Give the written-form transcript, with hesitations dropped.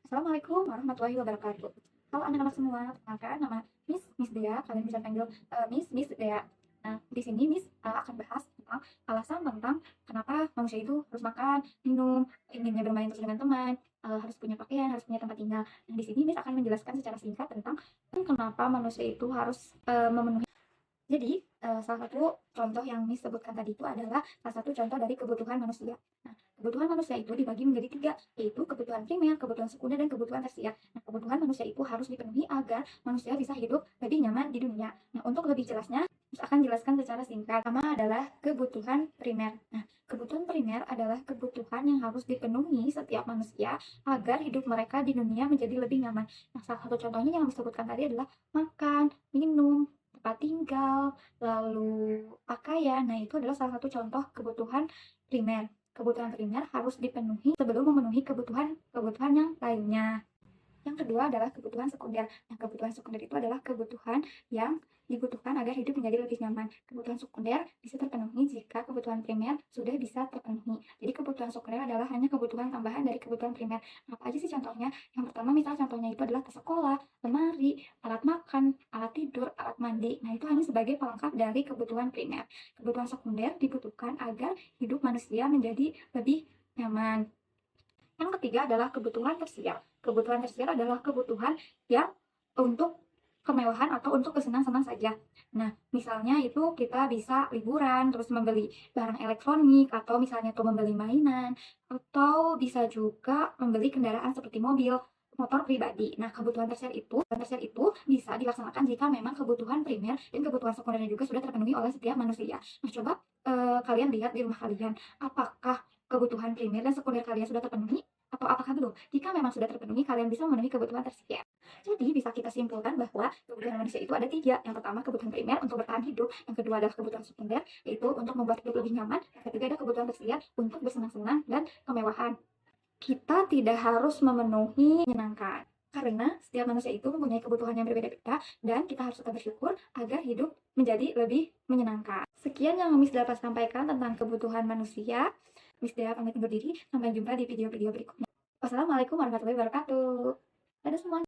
Assalamualaikum warahmatullahi wabarakatuh. Halo anak-anak semua, perkenalkan nama Miss Dea. Kalian bisa panggil Miss Dea. Nah, di sini Miss akan bahas tentang alasan tentang kenapa manusia itu harus makan, minum, inginnya bermain terus dengan teman, harus punya pakaian, harus punya tempat tinggal. Nah, di sini Miss akan menjelaskan secara singkat tentang kenapa manusia itu harus memenuhi. Jadi, salah satu contoh yang Miss sebutkan tadi itu adalah salah satu contoh dari kebutuhan manusia. Nah, kebutuhan manusia itu dibagi menjadi tiga, yaitu kebutuhan primer, kebutuhan sekunder, dan kebutuhan tersier. Nah, kebutuhan manusia itu harus dipenuhi agar manusia bisa hidup lebih nyaman di dunia. Nah, untuk lebih jelasnya, Miss akan jelaskan secara singkat. Pertama adalah kebutuhan primer. Nah, kebutuhan primer adalah kebutuhan yang harus dipenuhi setiap manusia agar hidup mereka di dunia menjadi lebih nyaman. Nah, salah satu contohnya yang disebutkan tadi adalah makan, minum, tempat tinggal, lalu pakaian. Nah, itu adalah salah satu contoh kebutuhan primer. Kebutuhan primer harus dipenuhi sebelum memenuhi kebutuhan yang lainnya. Yang kedua adalah kebutuhan sekunder. Nah, kebutuhan sekunder itu adalah kebutuhan yang dibutuhkan agar hidup menjadi lebih nyaman. Kebutuhan sekunder bisa terpenuhi jika kebutuhan primer sudah bisa terpenuhi. Jadi kebutuhan sekunder adalah hanya kebutuhan tambahan dari kebutuhan primer. Apa aja sih contohnya? Yang pertama misal contohnya itu adalah tas sekolah, lemari, alat makan, alat tidur, alat mandi. Nah, itu hanya sebagai pelengkap dari kebutuhan primer. Kebutuhan sekunder dibutuhkan agar hidup manusia menjadi lebih nyaman. Yang ketiga adalah kebutuhan tersier. Kebutuhan tersier adalah kebutuhan yang untuk kemewahan atau untuk kesenang-senang saja. Nah, misalnya itu kita bisa liburan, terus membeli barang elektronik, atau misalnya tuh membeli mainan, atau bisa juga membeli kendaraan seperti mobil, motor pribadi. Nah, kebutuhan tersier itu bisa dilaksanakan jika memang kebutuhan primer dan kebutuhan sekundernya juga sudah terpenuhi oleh setiap manusia. Nah, coba kalian lihat di rumah kalian, apakah kebutuhan primer dan sekunder kalian sudah terpenuhi atau apakah belum? Jika memang sudah terpenuhi, kalian bisa memenuhi kebutuhan tersier. Jadi bisa kita simpulkan bahwa kebutuhan manusia itu ada tiga. Yang pertama kebutuhan primer untuk bertahan hidup, yang kedua adalah kebutuhan sekunder yaitu untuk membuat hidup lebih nyaman, yang ketiga adalah kebutuhan tersier untuk bersenang-senang dan kemewahan. Kita tidak harus memenuhi menyenangkan karena setiap manusia itu mempunyai kebutuhan yang berbeda-beda dan kita harus tetap bersyukur agar hidup menjadi lebih menyenangkan. Sekian yang Miss dapat sampaikan tentang kebutuhan manusia. Miss Dea pamit undur diri. Sampai jumpa di video-video berikutnya. Wassalamualaikum warahmatullahi wabarakatuh. Dadah semuanya.